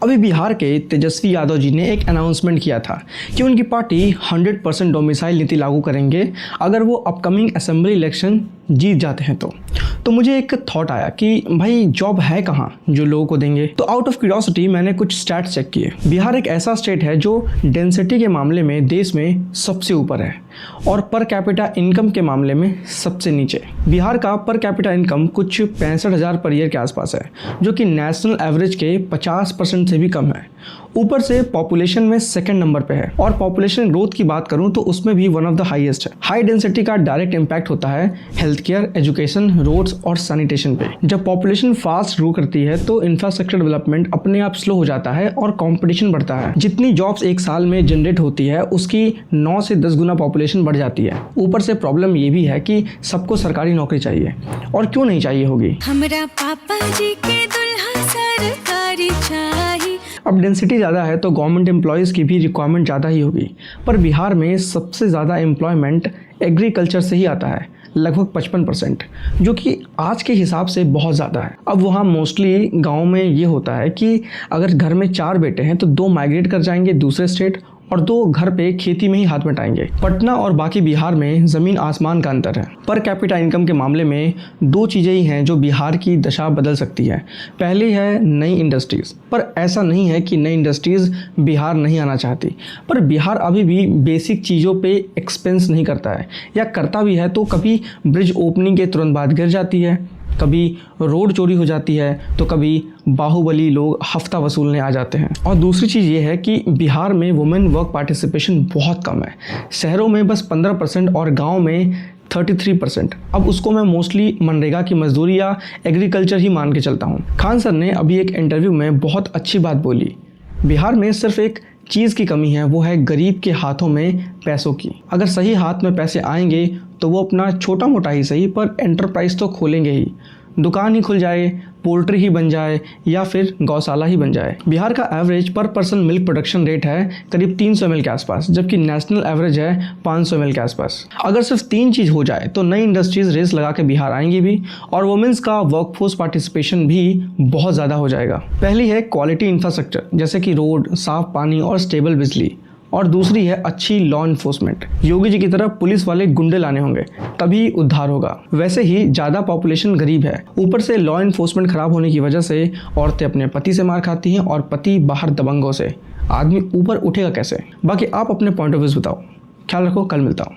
अभी बिहार के तेजस्वी यादव जी ने एक अनाउंसमेंट किया था कि उनकी पार्टी 100% डोमिसाइल नीति लागू करेंगे अगर वो अपकमिंग असेंबली इलेक्शन जीत जाते हैं तो मुझे एक थॉट आया कि भाई जॉब है कहाँ जो लोगों को देंगे। तो आउट ऑफ क्यूरियोसिटी मैंने कुछ स्टैट्स चेक किए। बिहार एक ऐसा स्टेट है जो डेंसिटी के मामले में देश में सबसे ऊपर है और पर कैपिटा इनकम के मामले में सबसे नीचे। बिहार का पर कैपिटा इनकम कुछ 65,000 पर ईयर के आसपास है, जो कि नेशनल एवरेज के 50% से भी कम है। ऊपर से पॉपुलेशन में सेकंड नंबर पे है और पॉपुलेशन ग्रोथ की बात करूं तो उसमें भी वन ऑफ द हाईएस्ट है। हाई डेंसिटी का डायरेक्ट इम्पैक्ट होता है हेल्थ केयर, एजुकेशन, रोड्स और सैनिटेशन पे। जब पॉपुलेशन फास्ट ग्रो करती है तो इंफ्रास्ट्रक्चर डेवलपमेंट अपने आप स्लो हो जाता है और कंपटीशन बढ़ता है। जितनी जॉब्स एक साल में जनरेट होती है उसकी 9 से 10 गुना पॉपुलेशन बढ़ जाती है। ऊपर से प्रॉब्लम ये भी है कि सबको सरकारी नौकरी चाहिए, और क्यों नहीं चाहिए होगी। हमरा पापा जी के दुल्हा सरकारी चाहिए। अब डेंसिटी ज़्यादा है तो गवर्नमेंट एम्प्लॉयज़ की भी रिक्वायरमेंट ज़्यादा ही होगी, पर बिहार में सबसे ज़्यादा एम्प्लॉयमेंट एग्रीकल्चर से ही आता है, लगभग 55%, जो कि आज के हिसाब से बहुत ज़्यादा है। अब वहाँ मोस्टली गांव में ये होता है कि अगर घर में 4 बेटे हैं तो 2 माइग्रेट कर जाएंगे दूसरे स्टेट और 2 घर पे खेती में ही हाथ बटाएंगे। पटना और बाकी बिहार में ज़मीन आसमान का अंतर है। पर कैपिटा इनकम के मामले में 2 चीज़ें ही हैं जो बिहार की दशा बदल सकती है। पहली है नई इंडस्ट्रीज़, पर ऐसा नहीं है कि नई इंडस्ट्रीज़ बिहार नहीं आना चाहती, पर बिहार अभी भी बेसिक चीज़ों पे एक्सपेंस नहीं करता है, या करता भी है तो कभी ब्रिज ओपनिंग के तुरंत बाद गिर जाती है, कभी रोड चोरी हो जाती है, तो कभी बाहुबली लोग हफ्ता वसूलने आ जाते हैं। और दूसरी चीज़ ये है कि बिहार में वुमेन वर्क पार्टिसिपेशन बहुत कम है। शहरों में बस 15% और गांव में 33%। अब उसको मैं मोस्टली मनरेगा की मजदूरी या एग्रीकल्चर ही मान के चलता हूँ। खान सर ने अभी एक इंटरव्यू में बहुत अच्छी बात बोली। बिहार में सिर्फ एक चीज़ की कमी है, वो है गरीब के हाथों में पैसों की। अगर सही हाथ में पैसे आएंगे तो वो अपना छोटा मोटा ही सही पर एंटरप्राइज तो खोलेंगे ही, दुकान ही खुल जाए, पोल्ट्री ही बन जाए या फिर गौशाला ही बन जाए। बिहार का एवरेज पर पर्सन मिल्क प्रोडक्शन रेट है करीब 300 ml के आसपास, जबकि नेशनल एवरेज है 500 ml के आसपास। अगर सिर्फ 3 चीज़ हो जाए तो नई इंडस्ट्रीज रेस लगा के बिहार आएंगी भी, और वुमेन्स का वर्कफोर्स पार्टिसिपेशन भी बहुत ज़्यादा हो जाएगा। पहली है क्वालिटी इंफ्रास्ट्रक्चर, जैसे कि रोड, साफ पानी और स्टेबल बिजली, और दूसरी है अच्छी लॉ इन्फोर्समेंट। योगी जी की तरह पुलिस वाले गुंडे लाने होंगे, तभी उद्धार होगा। वैसे ही ज़्यादा पॉपुलेशन गरीब है, ऊपर से लॉ इन्फोर्समेंट खराब होने की वजह से औरतें अपने पति से मार खाती हैं और पति बाहर दबंगों से। आदमी ऊपर उठेगा कैसे? बाकी आप अपने पॉइंट ऑफ व्यू बताओ। ख्याल रखो, कल मिलता हूँ।